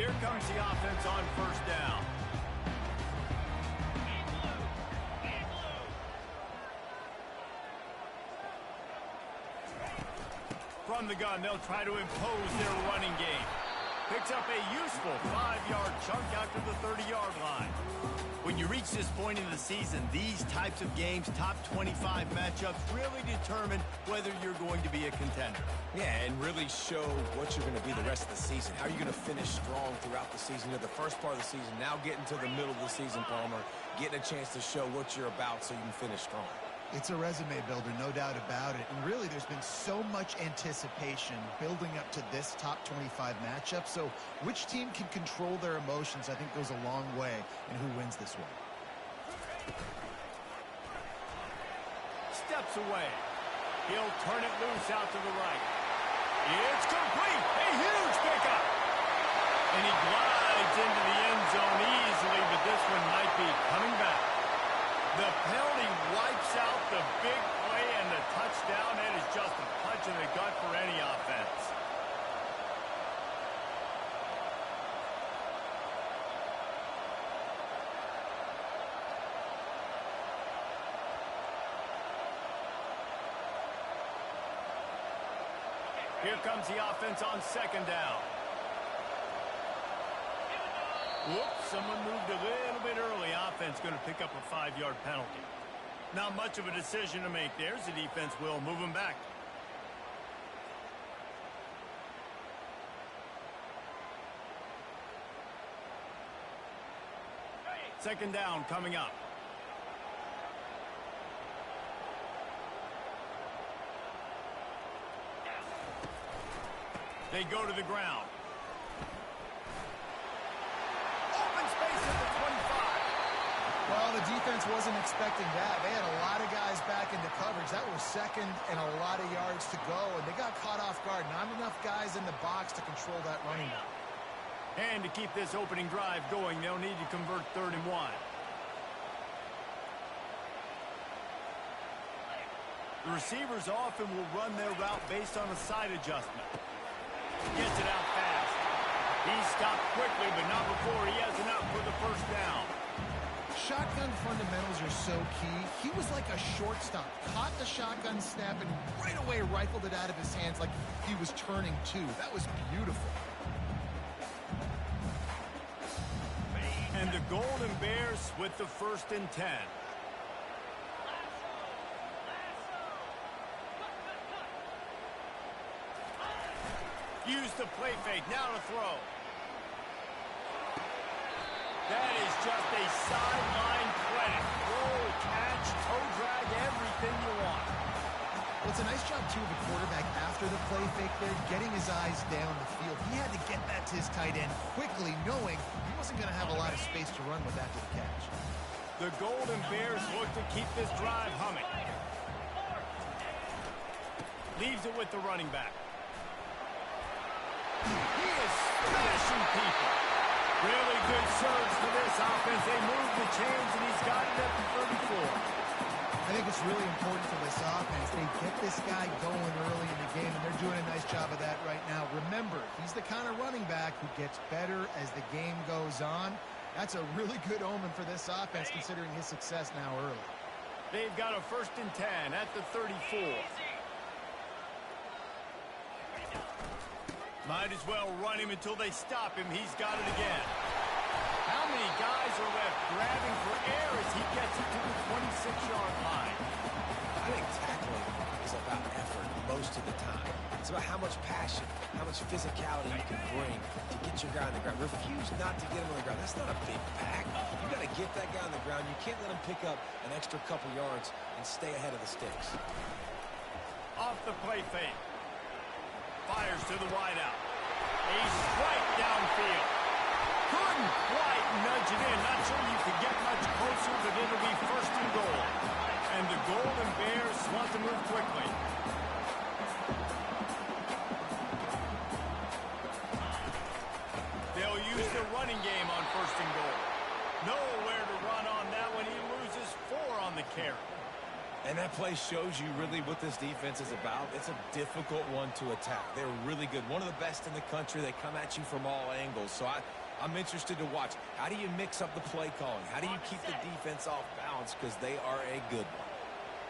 Here comes the offense on first down. From the gun, they'll try to impose their running game. Picks up a useful 5-yard chunk out to the 30-yard line. When you reach this point in the season, these types of games, top 25 matchups, really determine whether you're going to be a contender. Yeah, and really show what you're going to be the rest of the season. How are you going to finish strong throughout the season? You know, the first part of the season, now getting to the middle of the season, Palmer, getting a chance to show what you're about so you can finish strong. It's a resume builder, no doubt about it. And really, there's been so much anticipation building up to this top 25 matchup. So which team can control their emotions, I think, goes a long way in who wins this one. Steps away. He'll turn it loose out to the right. It's complete. A huge pickup. And he glides into the end zone easily, but this one might be coming back. The penalty wipes out the big play and the touchdown. That is just a punch in the gut for any offense. Here comes the offense on second down. Whoops, someone moved a little bit early. Offense going to pick up a 5-yard penalty. Not much of a decision to make there, so the defense will move him back. Second down coming up. They go to the ground. Well, the defense wasn't expecting that. They had a lot of guys back into coverage. That was second and a lot of yards to go, and they got caught off guard. Not enough guys in the box to control that running back. And to keep this opening drive going, they'll need to convert 3rd and 1. The receivers often will run their route based on a side adjustment. Gets it out fast. He stopped quickly, but not before he has enough for the first down. Shotgun fundamentals are so key. He was like a shortstop. Caught the shotgun snap and right away rifled it out of his hands like he was turning two. That was beautiful. And the Golden Bears with the 1st and 10. Use the play fake. Now to throw. That is just a sideline clinic. Roll, catch, toe drag, everything you want. Well, it's a nice job, too, of the quarterback after the play fake there, getting his eyes down the field. He had to get that to his tight end quickly, knowing he wasn't going to have a lot of space to run with after the catch. The Golden Bears look to keep this drive humming. Leaves it with the running back. He is smashing people. Really good surge for this offense. They move the chains, and he's got it at the 34. I think it's really important for this offense. They get this guy going early in the game, and they're doing a nice job of that right now. Remember, he's the kind of running back who gets better as the game goes on. That's a really good omen for this offense, considering his success now early. They've got a 1st and 10 at the 34. Might as well run him until they stop him. He's got it again. How many guys are left grabbing for air as he gets it to the 26-yard line? I think tackling is about effort most of the time. It's about how much passion, how much physicality you can bring to get your guy on the ground. Refuse not to get him on the ground. That's not a big pack. You got to get that guy on the ground. You can't let him pick up an extra couple yards and stay ahead of the sticks. Off the play fake. Fires to the wideout. A strike downfield. Couldn't quite nudge it in. Not sure you could get much closer, but it'll be 1st and goal. And the Golden Bears want to move quickly. They'll use the running game on 1st and goal. Nowhere to run on that one. He loses 4 on the carry. And that play shows you really what this defense is about. It's a difficult one to attack. They're really good. One of the best in the country. They come at you from all angles. So I'm interested to watch. How do you mix up the play calling? How do you keep the defense off balance? Because they are a good one.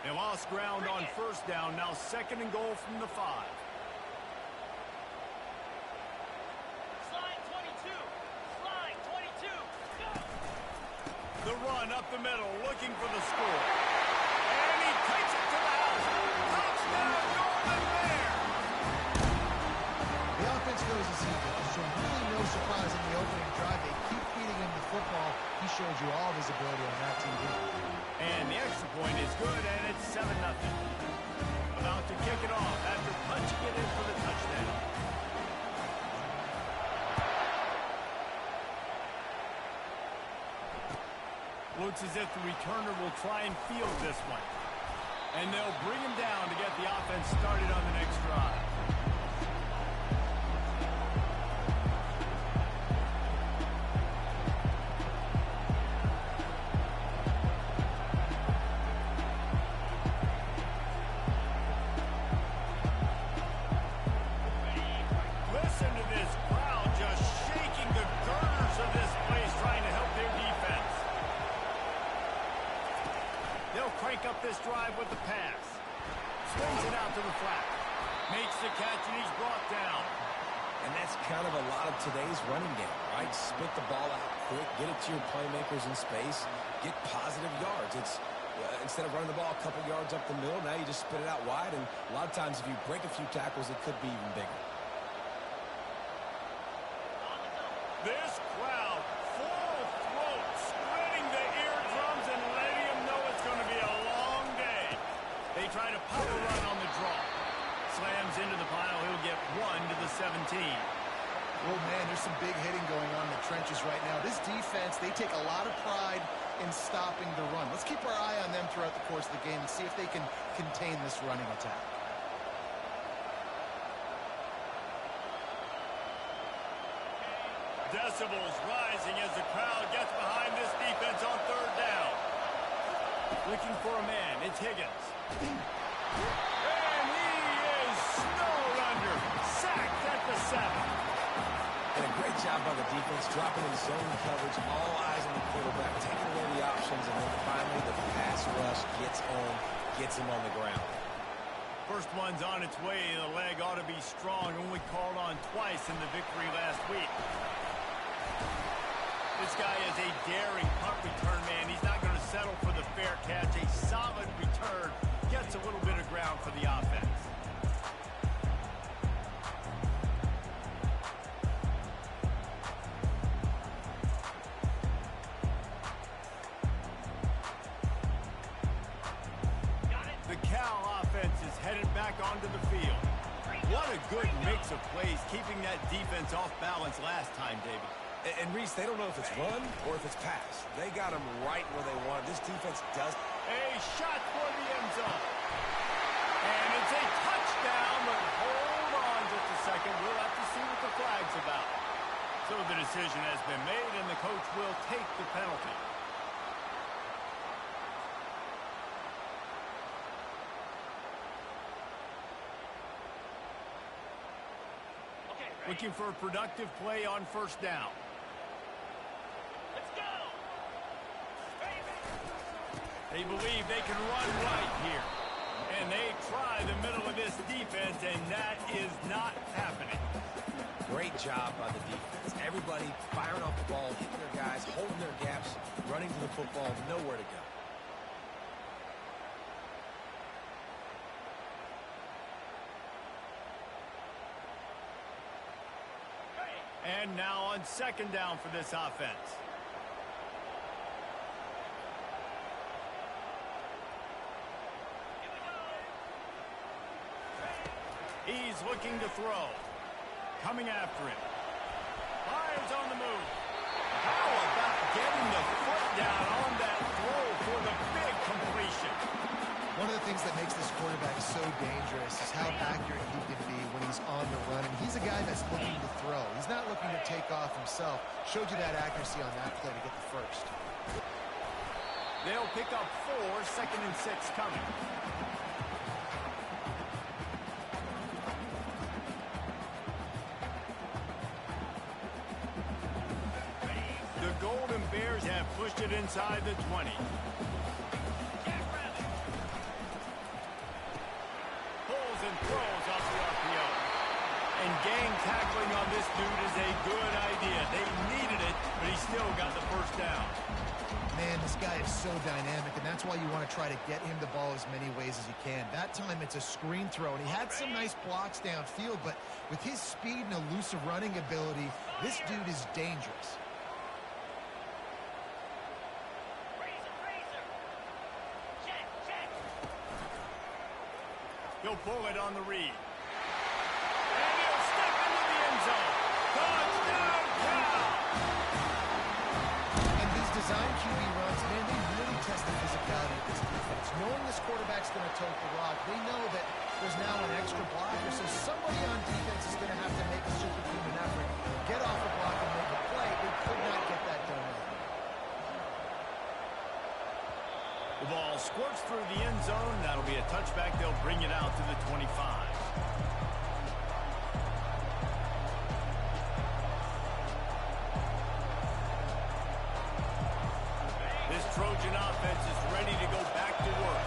They lost ground on first down. Now 2nd and goal from the 5. Slide 22. Slide 22. Go. The run up the middle, looking for the score. And he takes it to the house. Touchdown, Golden Bear! The offense goes as he goes, so really no surprise in the opening drive. They keep feeding him the football. He shows you all of his ability on that TV. And the extra point is good, and it's 7-0. About to kick it off after punching it in for the touchdown. Looks as if the returner will try and field this one. And they'll bring him down to get the offense started on the next drive. Listen to this crowd just shaking the girders of this place, trying to help their defense. They'll crank up this drive with the pass. Swings it out to the flat. Makes the catch, and he's brought down. And that's kind of a lot of today's running game, right? Spit the ball out quick, get it to your playmakers in space, get positive yards. It's instead of running the ball a couple yards up the middle, now you just spit it out wide, and a lot of times if you break a few tackles, it could be even bigger. This crowd, full throat, spreading the eardrums and letting them know it's going to be a long day. They try to pop a run on the draw. Slams into the pile. He'll get 1 to the 17. Oh, man, there's some big hitting going on in the trenches right now. This defense, they take a lot of pride in stopping the run. Let's keep our eye on them throughout the course of the game and see if they can contain this running attack. Decibels rising as the crowd gets behind this defense on 3rd down. Looking for a man. It's Higgins. And he is snowed under. Sacked at the 7. And a great job by the defense, dropping in zone coverage, all eyes on the quarterback, taking away the options, and then finally the pass rush gets him on the ground. First one's on its way. The leg ought to be strong. Only called on twice in the victory last week. This guy is a daring punt return man. He's not going to settle for the fair catch. A solid return. Gets a little bit of ground for the offense. The Cal offense is headed back onto the field. What a good mix of plays, keeping that defense off balance last time, David. And Reese, they don't know if it's run or if it's pass. They got him right where they want. This defense does. A shot for the end zone. And it's a touchdown, but hold on just a second. We'll have to see what the flag's about. So the decision has been made, and the coach will take the penalty. Looking for a productive play on 1st down. Let's go. They believe they can run right here. And they try the middle of this defense, and that is not happening. Great job by the defense. Everybody firing off the ball, hitting their guys, holding their gaps, running to the football, nowhere to go. And now on 2nd down for this offense. He's looking to throw. Coming after him. Fires on the move. How about getting the foot down on that throw for the big completion? One of the things that makes this quarterback so dangerous is how accurate he can be when he's on the run. And he's a guy that's looking to throw. He's not looking to take off himself. Showed you that accuracy on that play to get the first. They'll pick up 4, 2nd and 6 coming. The Golden Bears have pushed it inside the 20. Pulls and throws off the RPO. And gang tackling on this dude is a good idea. They needed it, but he still got the first down. Man, this guy is so dynamic, and that's why you want to try to get him the ball as many ways as you can. That time it's a screen throw, and he had some nice blocks downfield, but with his speed and elusive running ability, this dude is dangerous. He'll pull it on the read. And he'll step into the end zone. Touchdown, Cal! And these design QB runs, man, they really test the physicality of this defense. Knowing this quarterback's going to tote the rock, they know that there's now an extra blocker, so somebody on defense is going to have to make a superhuman effort, get off the block and make a play. They could not get that done right now. The ball squirts through the end zone. That'll be a touchback. They'll bring it out to the 25. This Trojan offense is ready to go back to work.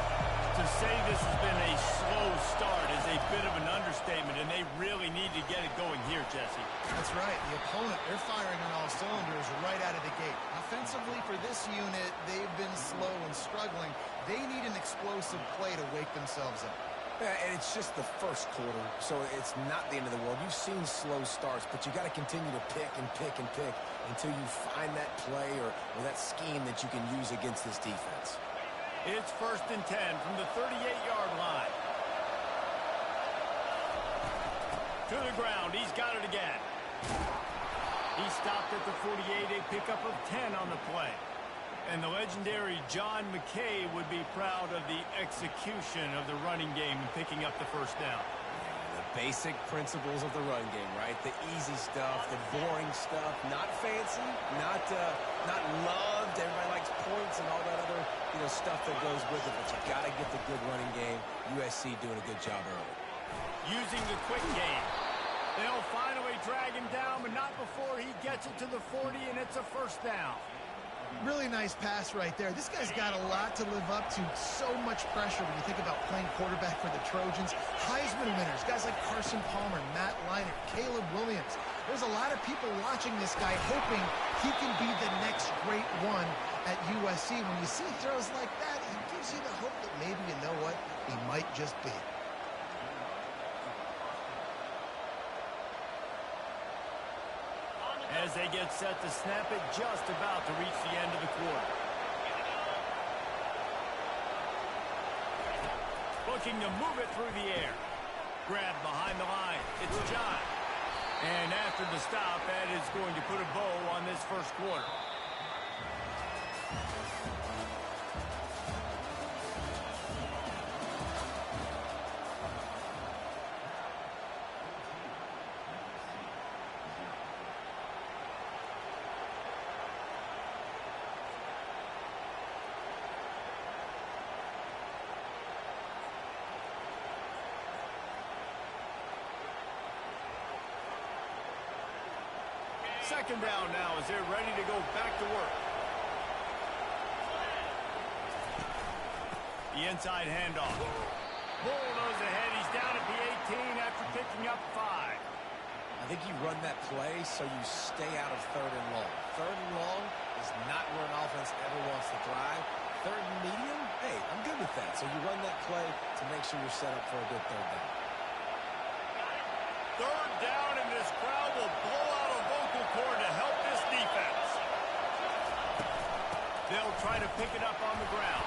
To say this has been a slow start is a bit of an understatement, and they really need to get it going here, Jesse. That's right. The opponent, they're firing on all cylinders right out of the gate. Offensively, for this unit, they've been slow and struggling. They need an explosive play to wake themselves up. Yeah, and it's just the first quarter, so it's not the end of the world. You've seen slow starts, but you got to continue to pick and pick and pick until you find that play or that scheme that you can use against this defense. It's 1st and 10 from the 38-yard line. To the ground. He's got it again. He stopped at the 48, a pickup of 10 on the play. And the legendary John McKay would be proud of the execution of the running game and picking up the first down. The basic principles of the run game, right? The easy stuff, the boring stuff, not fancy, not loved. Everybody likes points and all that other stuff that goes with it. But you got to get the good running game. USC doing a good job early. Using the quick game. They'll finally drag him down, but not before he gets it to the 40, and it's a first down. Really nice pass right there. This guy's got a lot to live up to. So much pressure when you think about playing quarterback for the Trojans. Heisman winners, guys like Carson Palmer, Matt Leinart, Caleb Williams. There's a lot of people watching this guy hoping he can be the next great one at USC. When you see throws like that, it gives you the hope that maybe, you know what, he might just be. As they get set to snap it, just about to reach the end of the quarter. Looking to move it through the air. Grabbed behind the line. It's John. And after the stop, that is going to put a bow on this first quarter. Second down now as they're ready to go back to work. The inside handoff. Bulldoze ahead. He's down at the 18 after picking up 5. I think you run that play so you stay out of 3rd and long. 3rd and long is not where an offense ever wants to thrive. 3rd and medium, hey, I'm good with that. So you run that play to make sure you're set up for a good 3rd down. 3rd down, and this crowd will blow out a vocal cord to help this defense. They'll try to pick it up on the ground.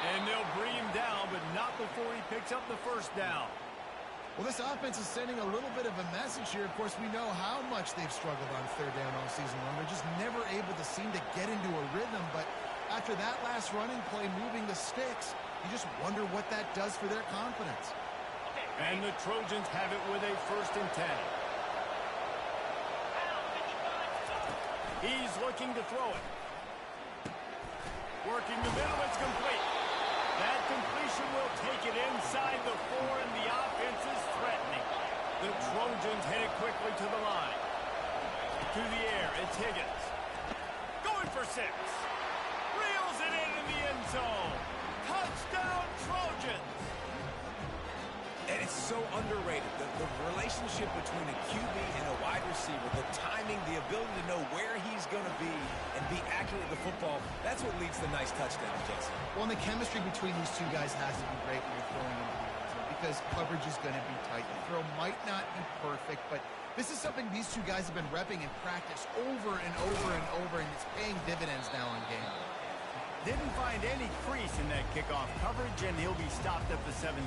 And they'll bring him down, but not before he picks up the first down. Well, this offense is sending a little bit of a message here. Of course, we know how much they've struggled on 3rd down all season long. They're just never able to seem to get into a rhythm. But after that last running play, moving the sticks, you just wonder what that does for their confidence. And the Trojans have it with a 1st and 10. He's looking to throw it. Working the middle, it's complete. That completion will take it inside the 4, and the offense is threatening. The Trojans head it quickly to the line. To the air, it's Higgins. Going for 6. Reels it in the end zone. Touchdown, Trojans. And it's so underrated. The relationship between a QB and a wide receiver, the timing, the ability to know where he's going to be and be accurate with the football, that's what leads to nice touchdowns, Jesse. Well, and the chemistry between these two guys has to be great when you're throwing into the end zone because coverage is going to be tight. The throw might not be perfect, but this is something these two guys have been repping in practice over and over and over, and it's paying dividends now on game. Didn't find any crease in that kickoff coverage, and he'll be stopped at the 17.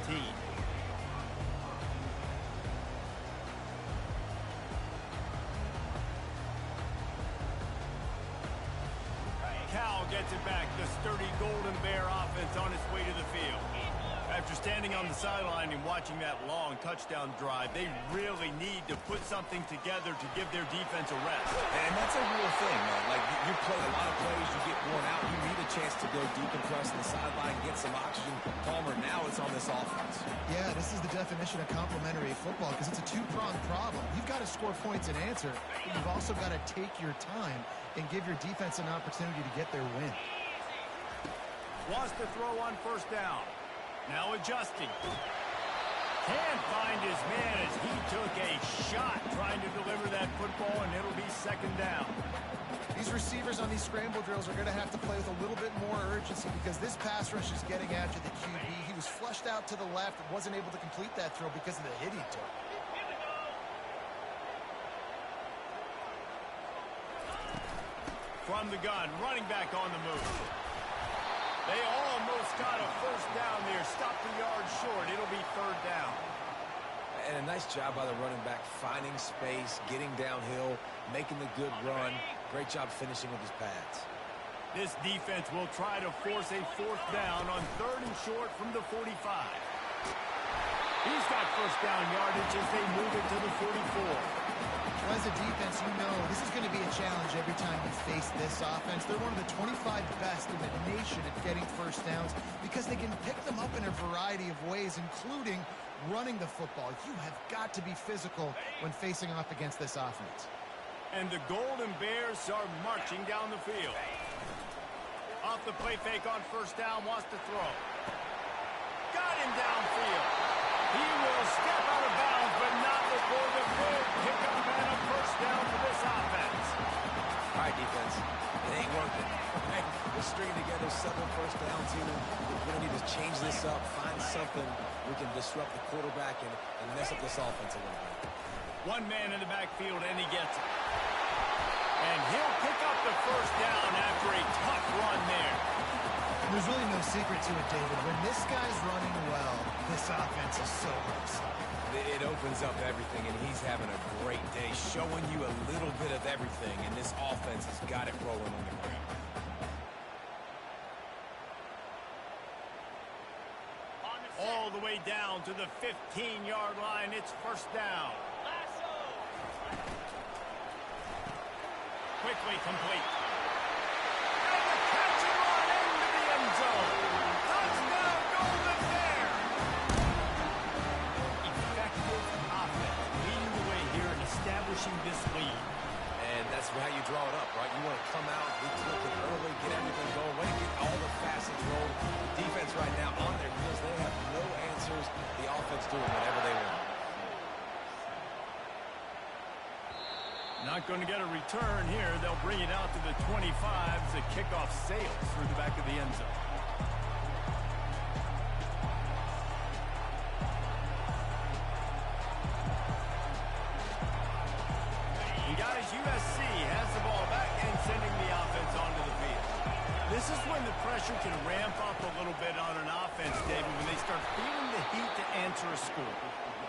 Cal gets it back. The sturdy Golden Bear offense on its way to the field. After standing on the sideline and watching that long touchdown drive, they really need to put something together to give their defense a rest. And that's a real thing, man. Like, you play a lot of plays, you get worn out, you need a chance to go decompress on the sideline, get some oxygen. Palmer, now it's on this offense. Yeah, this is the definition of complementary football because it's a two-pronged problem. You've got to score points and answer, but you've also got to take your time and give your defense an opportunity to get their win. Wants to throw on first down. Now adjusting. Can't find his man as he took a shot trying to deliver that football, and it'll be second down. These receivers on these scramble drills are going to have to play with a little bit more urgency because this pass rush is getting after the QB. He was flushed out to the left and wasn't able to complete that throw because of the hit he took. From the gun, running back on the move. They almost got a first down there. Stopped the yard short. It'll be third down. And a nice job by the running back, finding space, getting downhill, making the good run. Great job finishing with his pads. This defense will try to force a fourth down on third and short from the 45. He's got first down yardage as they move it to the 44. As a defense, you know this is going to be a challenge every time you face this offense. They're one of the 25 best in the nation at getting first downs because they can pick them up in a variety of ways, including running the football. You have got to be physical when facing off against this offense. And the Golden Bears are marching down the field. Off the play fake on first down, wants to throw. Got him downfield. He will step out of bounds, but not before the third pickup and a first down for this offense. All right, defense. It ain't working. Hey, we're stringing together several first downs here. We're going to need to change this up, find something we can disrupt the quarterback and mess up this offense a little bit. One man in the backfield, and he gets it. And he'll pick up the first down after a tough run there. There's really no secret to it, David. When this guy's running well, this offense is so hard to stop. It opens up everything, and he's having a great day, showing you a little bit of everything, and this offense has got it rolling on the ground. All the way down to the 15-yard line. It's first down. Quickly complete. And the catch and run into the end zone. Touchdown, Golden Bear. Effective offense leading the way here and establishing this lead. And that's how you draw it up, right? You want to come out, be clicking early, get everything going, want to get all the facets rolling. The defense right now on their heels, they have no answers. The offense doing whatever they want. Not going to get a return here. They'll bring it out to the 25 as the kickoff sails through the back of the end zone. And guys, USC has the ball back and sending the offense onto the field. This is when the pressure can ramp up a little bit on an offense, David, when they start feeling the heat to answer a score.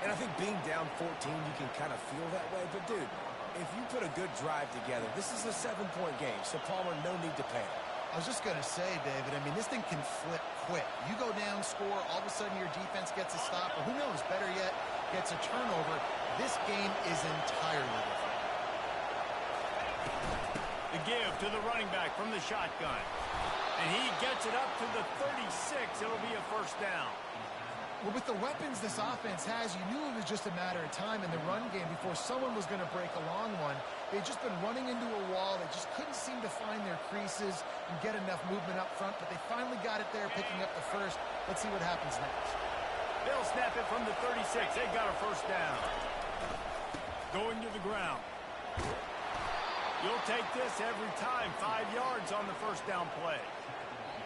And I think being down 14, you can kind of feel that way. But, dude, if you put a good drive together, this is a 7-point game. So, Palmer, no need to panic. I was just going to say, David, I mean, this thing can flip quick. You go down, score, all of a sudden your defense gets a stop, or who knows, better yet, gets a turnover. This game is entirely different. The give to the running back from the shotgun. And he gets it up to the 36. It'll be a first down. Well, with the weapons this offense has, you knew it was just a matter of time in the run game before someone was going to break a long one. They'd just been running into a wall. They just couldn't seem to find their creases and get enough movement up front, but they finally got it there, picking up the first. Let's see what happens next. They'll snap it from the 36. They got a first down. Going to the ground. You'll take this every time. 5 yards on the first down play.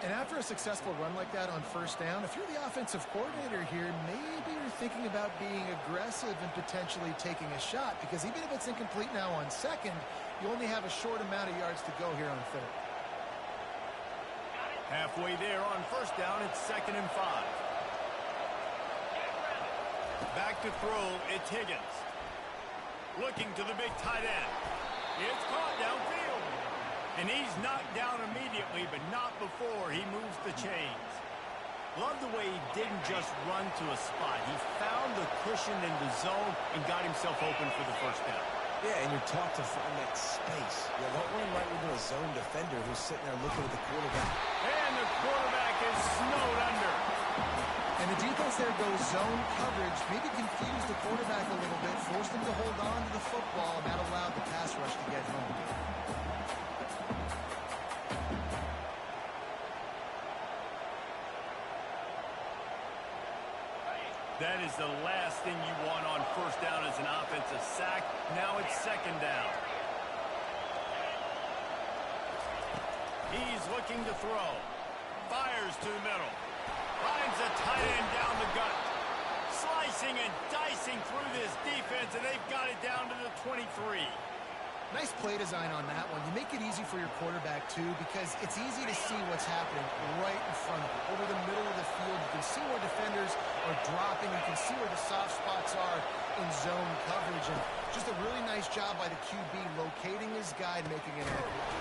And after a successful run like that on first down, if you're the offensive coordinator here, maybe you're thinking about being aggressive and potentially taking a shot, because even if it's incomplete now on second, you only have a short amount of yards to go here on third. Halfway there on first down, it's 2nd and 5. Back to throw, it's Higgins. Looking to the big tight end. It's caught downfield. And he's knocked down immediately, but not before he moves the chains. Love the way he didn't just run to a spot. He found the cushion in the zone and got himself open for the first down. Yeah, and you're taught to find that space. You don't run right into a zone defender who's sitting there looking at the quarterback. And the quarterback is snowed under. And the defense there goes zone coverage, maybe confused the quarterback a little bit, forced him to hold on to the football, and that allowed the pass rush to get home. That is the last thing you want on first down as an offensive sack. Now it's 2nd down. He's looking to throw. Fires to the middle. Finds a tight end down the gut. Slicing and dicing through this defense, and they've got it down to the 23. Nice play design on that one. You make it easy for your quarterback, too, because it's easy to see what's happening right in front of you. Over the middle of the field, you can see where defenders are dropping. You can see where the soft spots are in zone coverage. And just a really nice job by the QB locating his guy and making it accurate.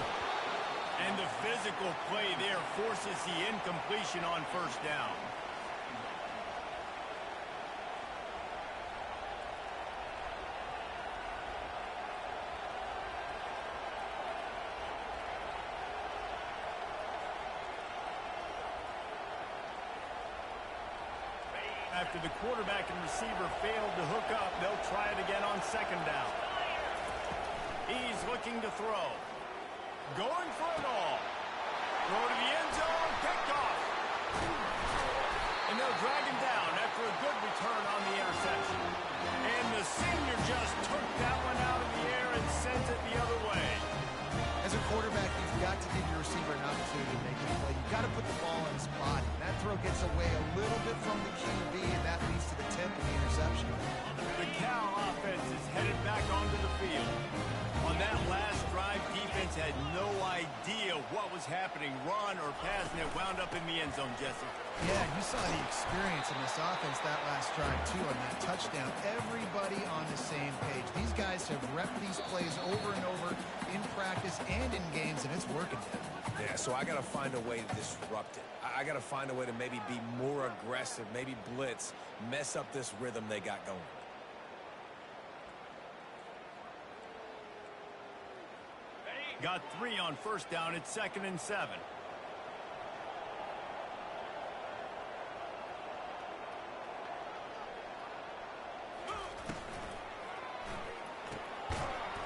And the physical play there forces the incompletion on first down. After the quarterback and receiver failed to hook up, they'll try it again on 2nd down. He's looking to throw. Going for it all. Throw to the end zone, picked off. And they'll drag him down after a good return on the interception. And the senior just took that one out of the air and sends it the other way. As a quarterback, you've got to give your receiver an opportunity to make a play. You've got to put the ball in his body. That throw gets away a little bit from the QB, and that leads to the tip and the interception. The Cal offense is headed back onto the field. On that last drive, defense had no idea what was happening. Run or pass, and it wound up in the end zone, Jesse. Yeah, you saw the experience in this offense that last drive, too, on that touchdown. Everybody on the same page. These guys have repped these plays over and over in practice and in games, and it's working. Yeah, so I got to find a way to disrupt it. I got to find a way to maybe be more aggressive, maybe blitz, mess up this rhythm they got going. Got 3 on first down. It's 2nd and 7.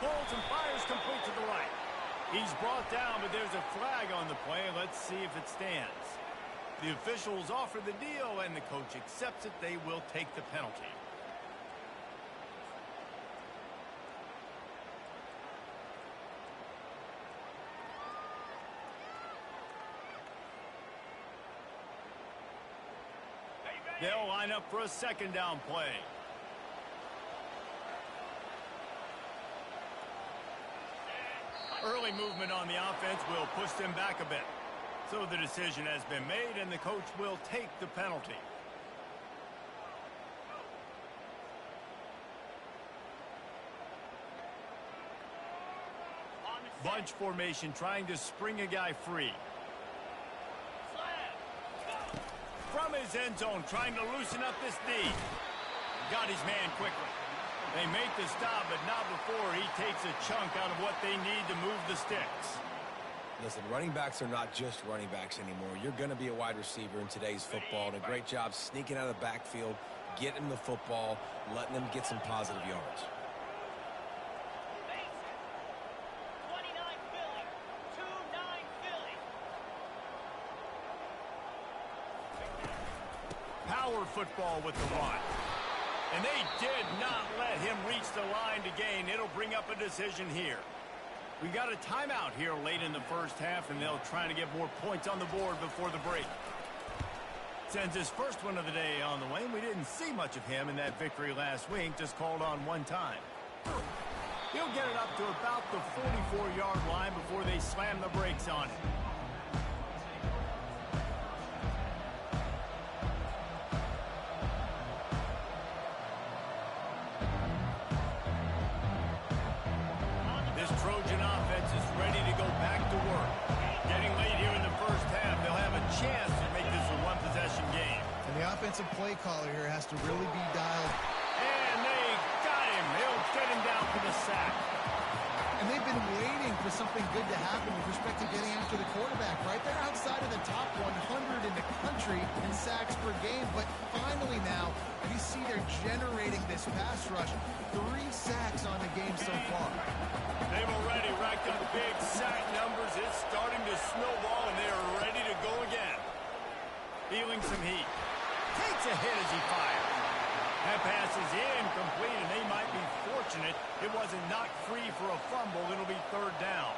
Pulls and fires complete to the right. He's brought down, but there's a flag on the play. Let's see if it stands. The officials offer the deal, and the coach accepts it. They will take the penalty. They'll line up for a 2nd down play. Early movement on the offense will push them back a bit. So the decision has been made, and the coach will take the penalty. Bunch formation, trying to spring a guy free. From his end zone, trying to loosen up this D. Got his man quickly. They make the stop, but not before he takes a chunk out of what they need to move the sticks. Listen, running backs are not just running backs anymore. You're going to be a wide receiver in today's football, and a great job sneaking out of the backfield, getting them the football, letting them get some positive yards. 29 Philly. 2-9 Philly. Power football with the run. And they did not let him reach the line to gain. It'll bring up a decision here. We got a timeout here late in the first half, and they'll try to get more points on the board before the break. Sends his first one of the day on the way. We didn't see much of him in that victory last week, just called on one time. He'll get it up to about the 44-yard line before they slam the brakes on it. Trojan offense is ready to go back to work. Getting late here in the first half, they'll have a chance to make this a one-possession game. And the offensive play caller here has to really be dialed. And they got him. They'll get him down for the sack. And they've been waiting for something good to happen with respect to getting after the quarterback, right? They're outside of the top 100 in the country in sacks per game, but finally now you see they're generating this pass rush. 3 sacks on the game so far. They've already racked up big sack numbers. It's starting to snowball, and they are ready to go again. Feeling some heat. Takes a hit as he fires. That pass is incomplete, and they might be fortunate it wasn't knocked free for a fumble. It'll be third down.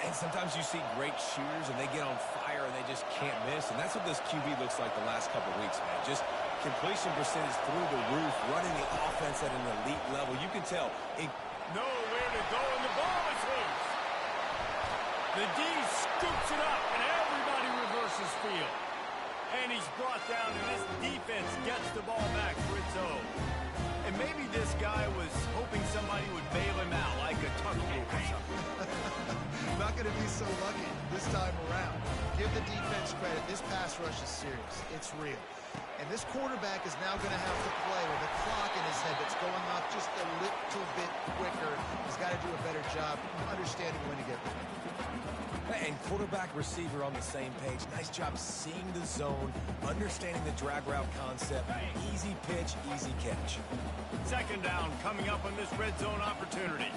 And sometimes you see great shooters, and they get on fire, and they just can't miss. And that's what this QB looks like the last couple weeks, man. Just completion percentage through the roof, running the offense at an elite level. You can tell. Nowhere to go, and the ball is loose. The D scoops it up, and everybody reverses field. And he's brought down, and this defense gets the ball back for its own. And maybe this guy was hoping somebody would bail him out, like a tunnel group or something. Not going to be so lucky this time around. Give the defense credit. This pass rush is serious. It's real. And this quarterback is now going to have to play with a clock in his head that's going off just a little bit quicker. He's got to do a better job understanding when to get ready. And quarterback, receiver on the same page. Nice job seeing the zone, understanding the drag route concept. Easy pitch, easy catch. Second down coming up on this red zone opportunity.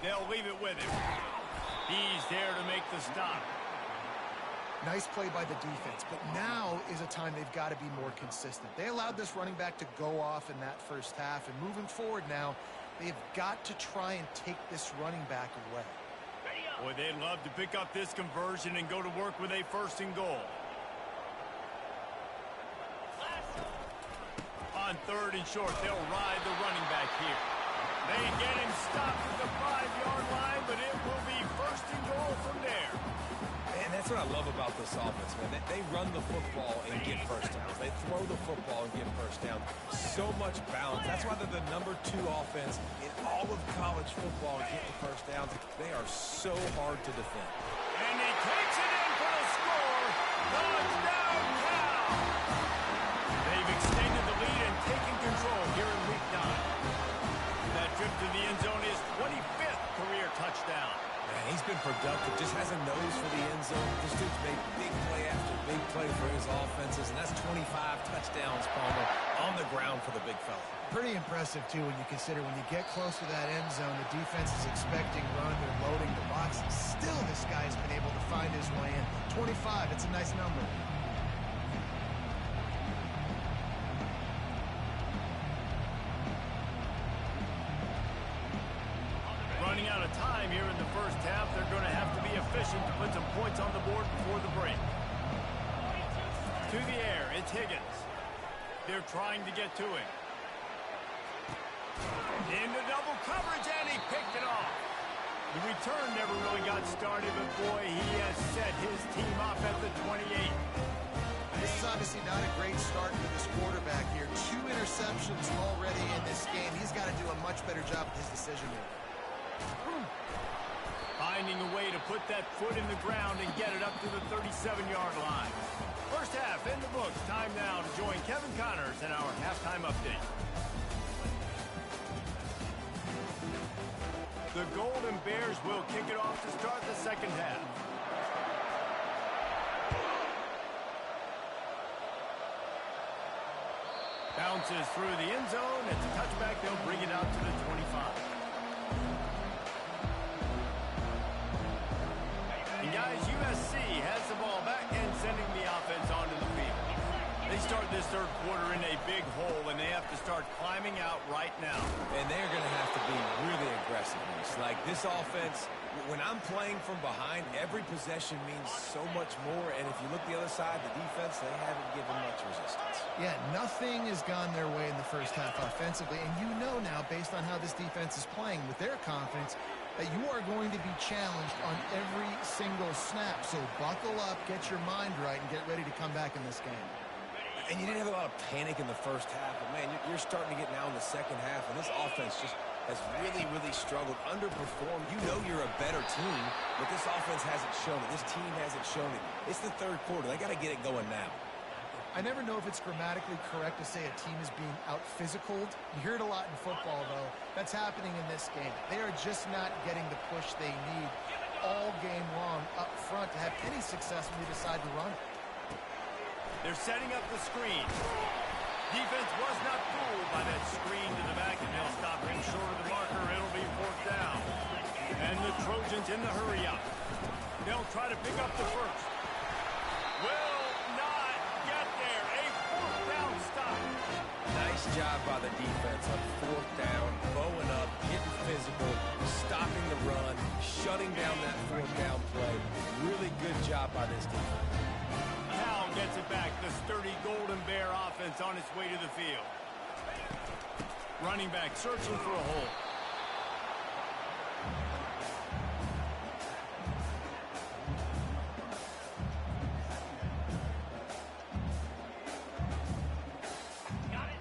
They'll leave it with him. He's there to make the stop. Nice play by the defense, but now is a time they've got to be more consistent. They allowed this running back to go off in that first half, and moving forward now, they've got to try and take this running back away. Boy, they'd love to pick up this conversion and go to work with a first and goal. On third and short, they'll ride the running back here. They get him stopped at the 5-yard line, but it will be first and goal from there. And that's what I love about this offense, man. They run the football and get first downs. They throw the football and get first down. So much balance. That's why they're the #2 offense in all of college football and get the first downs. They are so hard to defend. And he takes it in for the score. Touchdown, Cal! They've extended the lead and taken control here in Week 9. That trip to the end zone is 25th career touchdown. Man, he's been productive, just has a nose for the end zone. This dude's made big play after big play for his offenses, and that's 25 touchdowns, Palmer, on the ground for the big fella. Pretty impressive, too, when you consider when you get close to that end zone, the defense is expecting run, they're loading the box. Still, this guy's been able to find his way in. 25, it's a nice number. Running out of time here in the first half, they're going to have to be efficient to put some points on the board before the break. To the air, it's Higgins. They're trying to get to him. Into double coverage, and he picked it off. The return never really got started, but boy, he has set his team up at the 28. This is obviously not a great start for this quarterback here. 2 interceptions already in this game. He's got to do a much better job with his decision-making. Finding a way to put that foot in the ground and get it up to the 37-yard line. First half in the books. Time now to join Kevin Connors in our halftime update. The Golden Bears will kick it off to start the second half. Bounces through the end zone. It's a touchback. They'll bring it out to the 25. And guys, USC has the ball back and sending the offense onto the field. They start this third quarter in a big hole, and they have to start climbing out right now. And they're going to have to be really aggressive. Like this offense, when I'm playing from behind, every possession means so much more. And if you look the other side, the defense, they haven't given much resistance. Yeah, nothing has gone their way in the first half offensively. And you know now, based on how this defense is playing with their confidence, that you are going to be challenged on every single snap. So buckle up, get your mind right, and get ready to come back in this game. And you didn't have a lot of panic in the first half, but, man, you're starting to get now in the second half, and this offense just has really, really struggled, underperformed. You know you're a better team, but this offense hasn't shown it. This team hasn't shown it. It's the third quarter. They got to get it going now. I never know if it's grammatically correct to say a team is being out-physicaled. You hear it a lot in football, though. That's happening in this game. They are just not getting the push they need all game long up front to have any success when they decide to run it. They're setting up the screen. Defense was not fooled by that screen to the back, and they'll stop him short of the marker. It'll be fourth down. And the Trojans in the hurry-up. They'll try to pick up the first. Will not get there. A fourth down stop. Nice job by the defense on fourth down, bowing up, getting physical, stopping the run, shutting down that fourth down play. Really good job by this defense. Powell gets it back. The sturdy Golden Bear offense on its way to the field. Running back searching for a hole.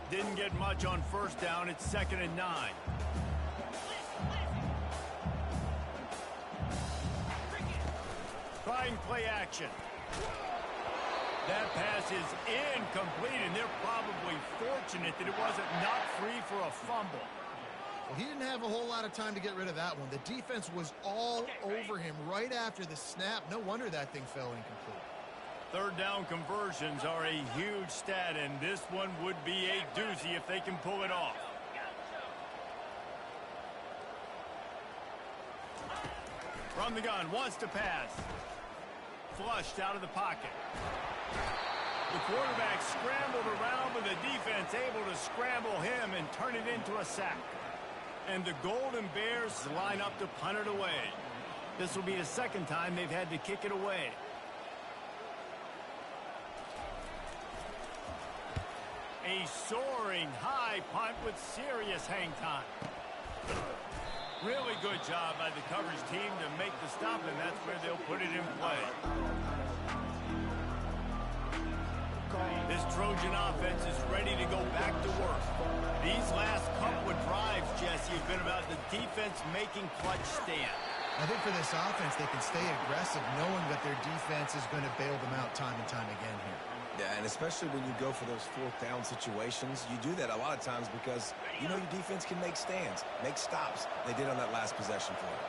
Didn't get much on first down. It's 2nd and 9. Trying play action. That pass is incomplete, and they're probably fortunate that it wasn't knocked free for a fumble. Well, he didn't have a whole lot of time to get rid of that one. The defense was all over him right after the snap. No wonder that thing fell incomplete. Third down conversions are a huge stat, and this one would be a doozy if they can pull it off. From the gun, wants to pass. Flushed out of the pocket. The quarterback scrambled around, but the defense able to scramble him and turn it into a sack. And the Golden Bears line up to punt it away. This will be the second time they've had to kick it away. A soaring high punt with serious hang time. Really good job by the coverage team to make the stop, and that's where they'll put it in play. This Trojan offense is ready to go back to work. These last couple of drives, Jesse, have been about the defense making clutch stand. I think for this offense, they can stay aggressive knowing that their defense is going to bail them out time and time again here. Yeah, and especially when you go for those fourth down situations, you do that a lot of times because you know your defense can make stands, make stops. They did on that last possession for them.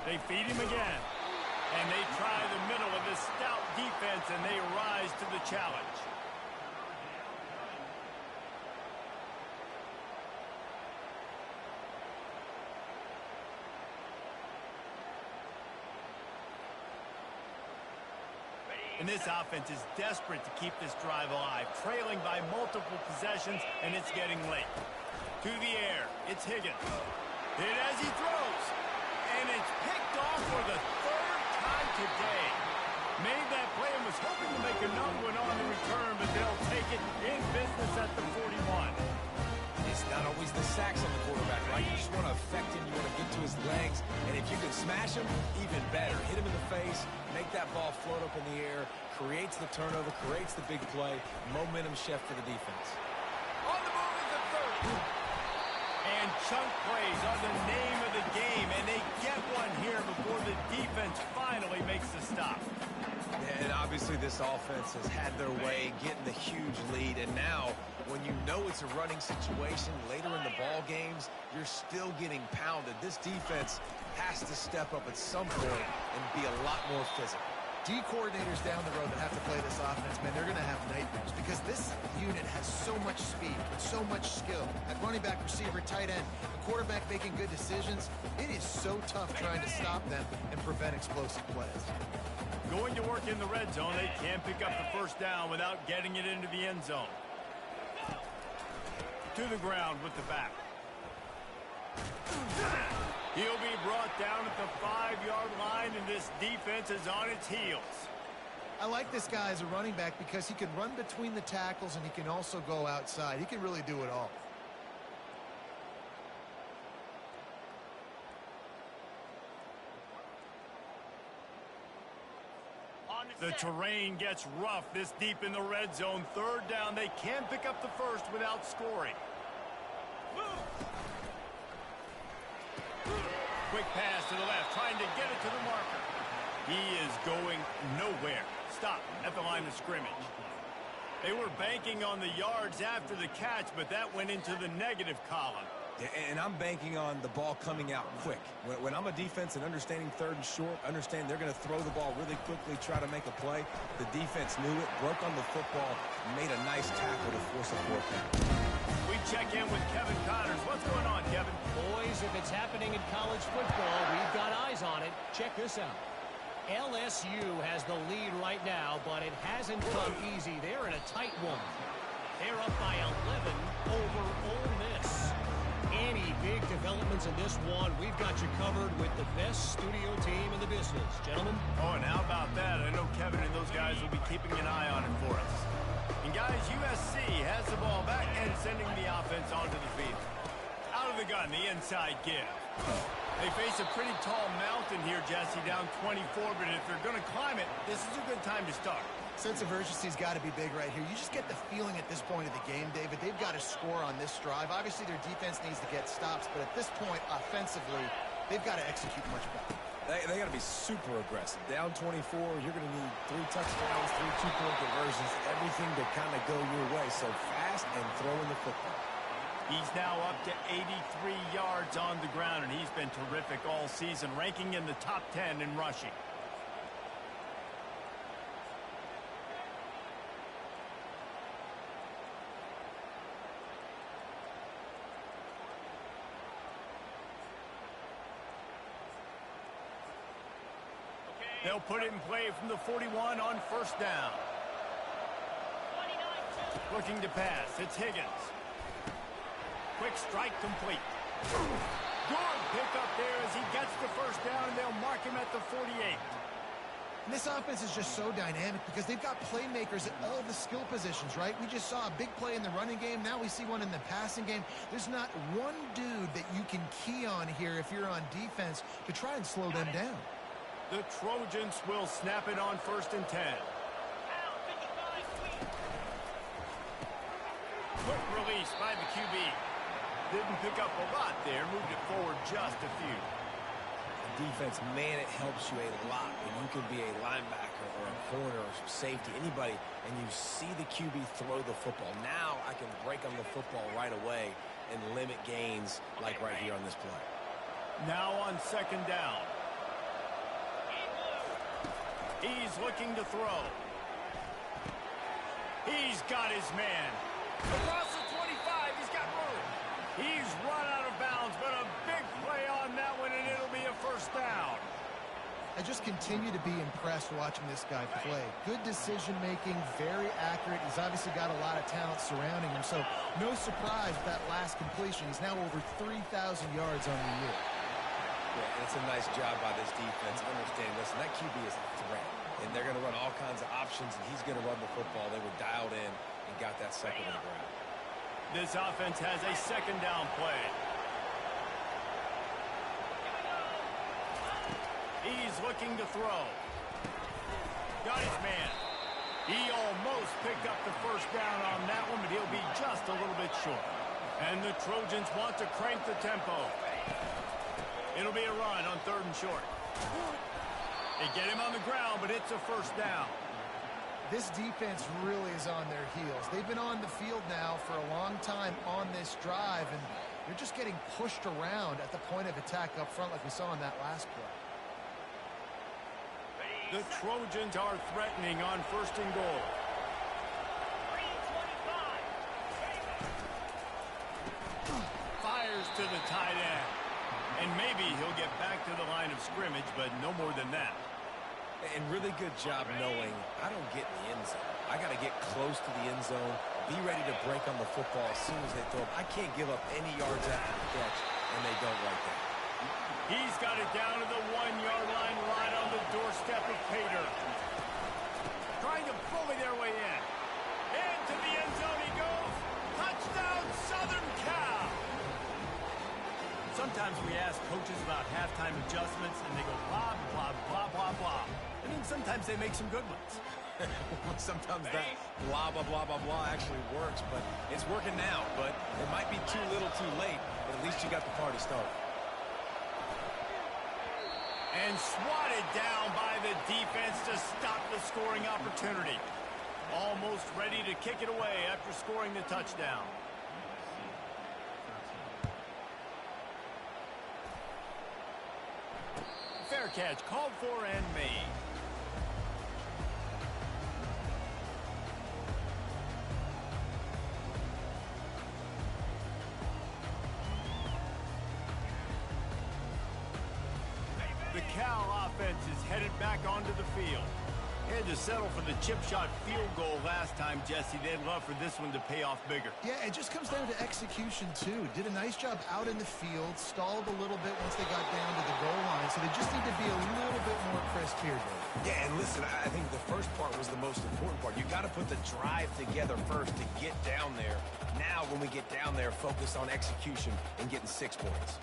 They feed him again. And they try the middle of this stout defense, and they rise to the challenge. And this offense is desperate to keep this drive alive, trailing by multiple possessions, and it's getting late. To the air, it's Higgins. Hit as he throws, and it's picked off for the third time today. Made that play and was hoping to make another one on the return, but they'll take it in business at the 41. It's not always the sacks on the quarterback, right? You just want to affect him. You want to get to his legs. And if you can smash him, even better. Hit him in the face, make that ball float up in the air, creates the turnover, creates the big play, momentum shift for the defense. On the move is the third. And chunk plays are the name of the game, and they get one here before the defense finally makes the stop. And obviously this offense has had their way, getting the huge lead, and now when you know it's a running situation later in the ball games, you're still getting pounded. This defense has to step up at some point and be a lot more physical. D coordinators down the road that have to play this offense, man, they're going to have nightmares because this unit has so much speed and so much skill. At running back, receiver, tight end, the quarterback making good decisions, it is so tough trying to stop them and prevent explosive plays. Going to work in the red zone, they can't pick up the first down without getting it into the end zone. To the ground with the back. He'll be brought down at the 5-yard line, and this defense is on its heels. I like this guy as a running back because he can run between the tackles and he can also go outside. He can really do it all. The terrain gets rough this deep in the red zone. Third down, they can pick up the first without scoring. Quick pass to the left, trying to get it to the marker. He is going nowhere. Stop at the line of scrimmage. They were banking on the yards after the catch, but that went into the negative column. Yeah, and I'm banking on the ball coming out quick. When I'm a defense and understanding third and short, understand they're going to throw the ball really quickly, try to make a play. The defense knew it, broke on the football, made a nice tackle to force a fourth down. We check in with Kevin Connors. What's going on, Kevin? Boys, if it's happening in college football, we've got eyes on it. Check this out. LSU has the lead right now, but it hasn't come easy. They're in a tight one. They're up by 11 over Ole Miss. Any big developments in this one, we've got you covered with the best studio team in the business. Gentlemen? Oh, and how about that? I know Kevin and those guys will be keeping an eye on it for us. And guys, USC has the ball back and sending the offense onto the field. Out of the gun, the inside give. They face a pretty tall mountain here, Jesse, down 24, but if they're going to climb it, this is a good time to start. Sense of urgency's got to be big right here. You just get the feeling at this point of the game, David, they've got to score on this drive. Obviously, their defense needs to get stops, but at this point, offensively, they've got to execute much better. They got to be super aggressive. Down 24, you're going to need 3 touchdowns, 3 two-point conversions, everything to kind of go your way. So fast and throwing the football. He's now up to 83 yards on the ground, and he's been terrific all season, ranking in the top 10 in rushing. They'll put it in play from the 41 on first down. 29-2. Looking to pass. It's Higgins. Quick strike complete. Good pick up there as he gets the first down, and they'll mark him at the 48. And this offense is just so dynamic because they've got playmakers at all the skill positions, right? We just saw a big play in the running game. Now we see one in the passing game. There's not one dude that you can key on here if you're on defense to try and slow them down. The Trojans will snap it on first and 10. Quick release by the QB. Didn't pick up a lot there. Moved it forward just a few. Defense, man, it helps you a lot when you can be a linebacker or a corner or safety, anybody, and you see the QB throw the football. Now I can break on the football right away and limit gains like right here on this play. Now on second down. He's looking to throw. He's got his man. Across the 25, he's got room. He's run out of bounds, but a big play on that one, and it'll be a first down. I just continue to be impressed watching this guy play. Good decision-making, very accurate. He's obviously got a lot of talent surrounding him, so no surprise with that last completion. He's now over 3,000 yards on the year. Yeah, and it's a nice job by this defense. Understand, listen, that QB is a threat, and they're going to run all kinds of options, and he's going to run the football. They were dialed in and got that second on the ground. This offense has a second down play. He's looking to throw. Got his man. He almost picked up the first down on that one, but he'll be just a little bit short. And the Trojans want to crank the tempo. It'll be a run on third and short. They get him on the ground, but it's a first down. This defense really is on their heels. They've been on the field now for a long time on this drive, and they're just getting pushed around at the point of attack up front like we saw in that last play. The Trojans are threatening on 1st and goal. 3:25. Fires to the tight end. And maybe he'll get back to the line of scrimmage, but no more than that. And really good job knowing I don't get in the end zone. I got to get close to the end zone, be ready to break on the football as soon as they throw it. I can't give up any yards after the catch, and they don't like that. He's got it down to the 1-yard line right on the doorstep of Pater. Trying to bully their way in. Into the end zone he goes. Touchdown, Southern Cal. Sometimes we ask coaches about halftime adjustments, and they go blah, blah, blah, blah, blah. And then sometimes they make some good ones. Sometimes that blah, blah, blah, blah, blah actually works, but it's working now. But it might be too little too late, but at least you got the party started. And swatted down by the defense to stop the scoring opportunity. Almost ready to kick it away after scoring the touchdown. Fair catch called for and made. The Cal offense is headed back onto the field. They had to settle for the chip shot field goal last time, Jesse. They'd love for this one to pay off bigger. Yeah, it just comes down to execution, too. Did a nice job out in the field, stalled a little bit once they got down to the goal line, so they just need to be a little bit more crisp here, Dave. Yeah, and listen, I think the first part was the most important part. You got to put the drive together first to get down there. Now, when we get down there, focus on execution and getting 6 points.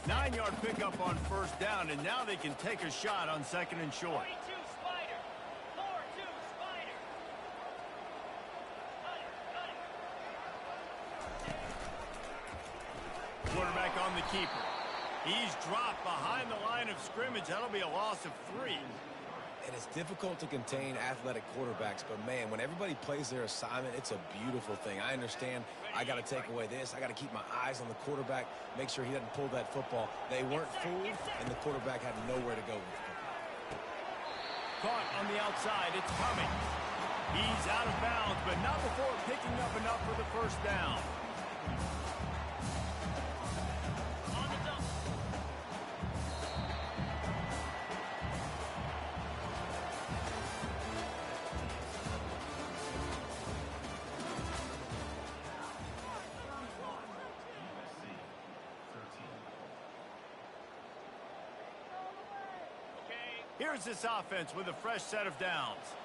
9-yard pickup on 1st down, and now they can take a shot on 2nd and short. 42 Spider. 4-2 Spider. Cut it. Quarterback on the keeper. He's dropped behind the line of scrimmage. That'll be a loss of 3. And it's difficult to contain athletic quarterbacks, but, man, when everybody plays their assignment, it's a beautiful thing. I understand I got to take away this. I got to keep my eyes on the quarterback, make sure he doesn't pull that football. They weren't fooled, and the quarterback had nowhere to go with the football. Caught on the outside. It's coming. He's out of bounds, but not before picking up enough for the 1st down. On the dump. Here's this offense with a fresh set of downs.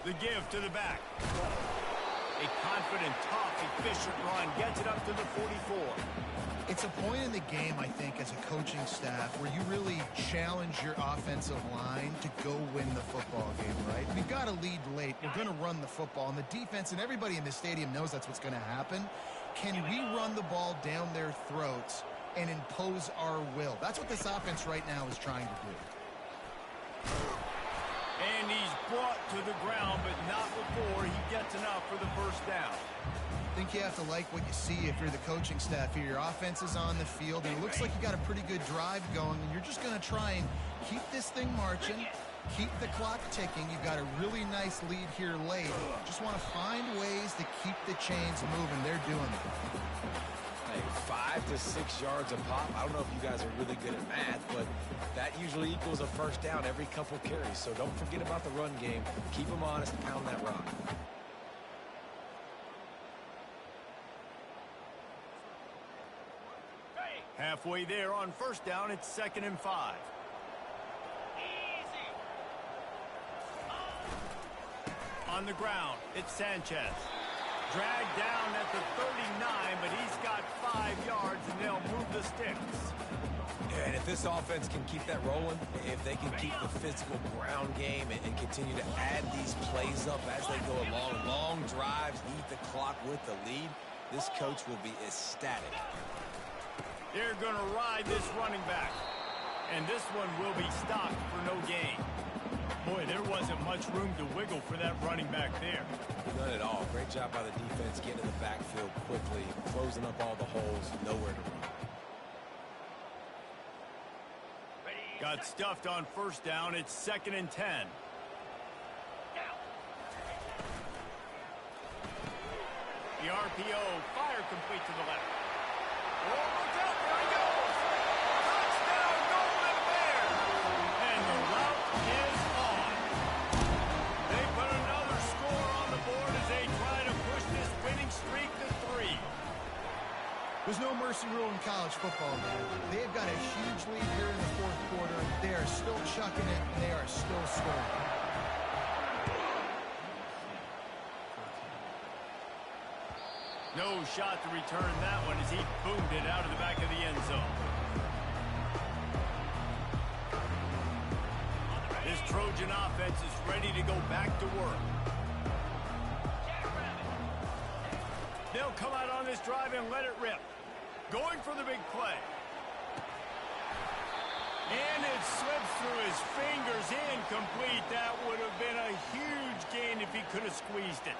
The give to the back. A confident, tough, efficient run gets it up to the 44. It's a point in the game, I think, as a coaching staff where you really challenge your offensive line to go win the football game, right? We've got to lead late. We're going to run the football, and the defense and everybody in the stadium knows that's what's going to happen. Can we run the ball down their throats and impose our will? That's what this offense right now is trying to do. And he's brought to the ground, but not before he gets enough for the 1st down. I think you have to like what you see if you're the coaching staff here. Your offense is on the field, and it looks like you got a pretty good drive going, and you're just going to try and keep this thing marching, keep the clock ticking. You've got a really nice lead here late. Just want to find ways to keep the chains moving. They're doing it. Hey, 5 to 6 yards a pop. I don't know if you guys are really good at math, but that usually equals a 1st down every couple carries. So don't forget about the run game. Keep them honest, pound that rock. Halfway there on 1st down, it's 2nd and 5. Easy. On the ground, it's Sanchez. Dragged down at the 39, but he's got 5 yards, and they'll move the sticks. And if this offense can keep that rolling, if they can keep the physical ground game and continue to add these plays up as they go along, long drives, eat the clock with the lead, this coach will be ecstatic. They're going to ride this running back. And this one will be stopped for no gain. Boy, there wasn't much room to wiggle for that running back there. None at all. Great job by the defense getting to the backfield quickly, closing up all the holes, nowhere to run. Got stuffed on first down. It's 2nd and 10. The RPO, fire complete to the left. Oh, look out, there he goes! Touchdown, Golden Bear! And the route is on. They put another score on the board as they try to push this winning streak to 3. There's no mercy rule in college football, man. They've got a huge lead here in the fourth quarter. They are still chucking it, and they are still scoring. No shot to return that one as he boomed it out of the back of the end zone. This Trojan offense is ready to go back to work. They'll come out on this drive and let it rip. Going for the big play. And it slips through his fingers, incomplete. That would have been a huge gain if he could have squeezed it.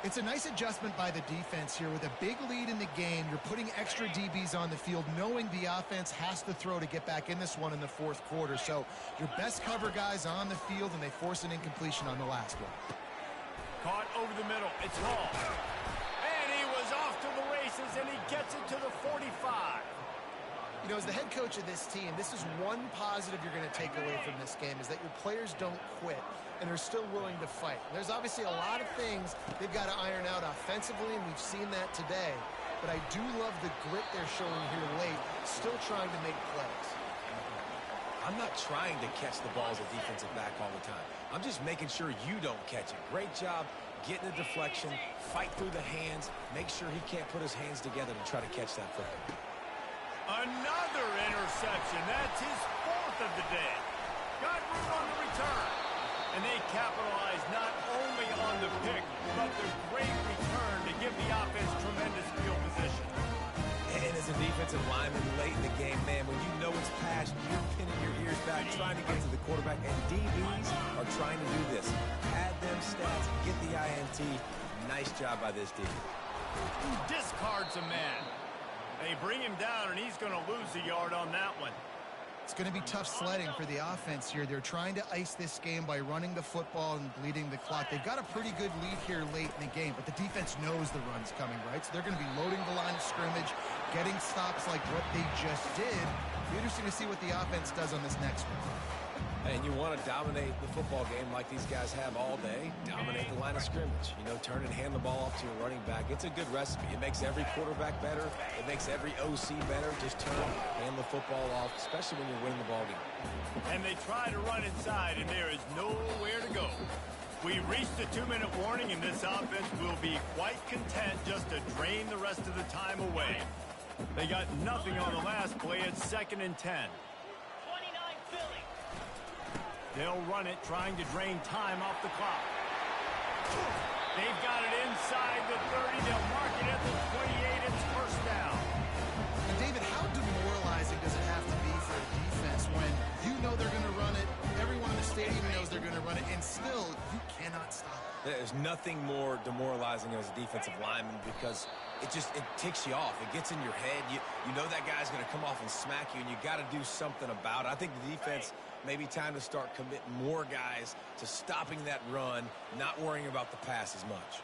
It's a nice adjustment by the defense here. With a big lead in the game, you're putting extra DBs on the field, knowing the offense has to throw to get back in this one in the fourth quarter. So your best cover guys on the field, and they force an incompletion on the last one. Caught over the middle. It's Hall. And he was off to the races, and he gets it to the 45. You know, as the head coach of this team, this is one positive you're going to take away from this game, is that your players don't quit and are still willing to fight. There's obviously a lot of things they've got to iron out offensively, and we've seen that today. But I do love the grit they're showing here late, still trying to make plays. I'm not trying to catch the ball as a defensive back all the time. I'm just making sure you don't catch it. Great job getting the deflection, fight through the hands, make sure he can't put his hands together to try to catch that football. Another interception. That's his 4th of the day. Got room on the return. And they capitalize not only on the pick, but the great return to give the offense tremendous field position. And as a defensive lineman late in the game, man, when you know it's past, you're pinning your ears back, trying to get to the quarterback, and DBs are trying to do this. Add them stats, get the INT. Nice job by this defense. Discards a man. They bring him down, and he's going to lose a yard on that one. It's going to be tough sledding for the offense here. They're trying to ice this game by running the football and bleeding the clock. They've got a pretty good lead here late in the game, but the defense knows the run's coming, right? So they're going to be loading the line of scrimmage, getting stops like what they just did. It'll be interesting to see what the offense does on this next one. And you want to dominate the football game like these guys have all day. Dominate the line of scrimmage. You know, turn and hand the ball off to your running back. It's a good recipe. It makes every quarterback better. It makes every OC better. Just turn, hand the football off, especially when you're winning the ball game. And they try to run inside, and there is nowhere to go. We reached the 2-minute warning, and this offense will be quite content just to drain the rest of the time away. They got nothing on the last play. It's 2nd and 10. 29 Philly. They'll run it, trying to drain time off the clock. They've got it inside the 30. They'll mark it at the 28. It's first down. And David, how demoralizing does it have to be for a defense when you know they're going to run it, everyone in the stadium knows they're going to run it, and still you cannot stop it? There's nothing more demoralizing as a defensive lineman because it ticks you off. It gets in your head. You know that guy's going to come off and smack you, and you got to do something about it. I think the defense maybe time to start committing more guys to stopping that run, not worrying about the pass as much.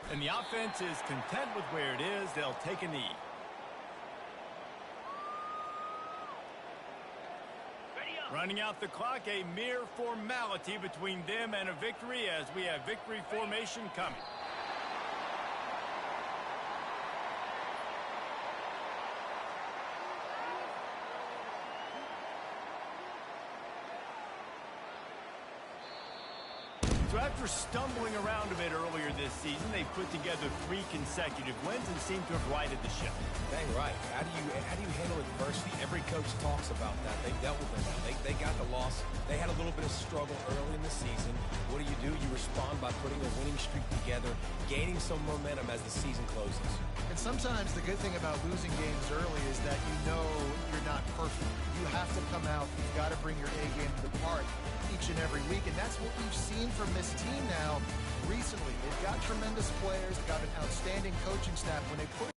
And the offense is content with where it is. They'll take a knee. Running out the clock, a mere formality between them and a victory as we have victory formation coming. So after stumbling around a bit earlier this season, they put together 3 consecutive wins and seem to have righted the ship. Dang right. How do you handle adversity? Every coach talks about that. They dealt with it. They got the loss. They had a little bit of struggle early in the season. What do? You respond by putting a winning winning streak together, gaining some momentum as the season closes. And sometimes the good thing about losing games early is that you know you're not perfect. You have to come out. You've got to bring your A game to the park each and every week. And that's what we've seen from this team now recently. They've got tremendous players. They've got an outstanding coaching staff. When they put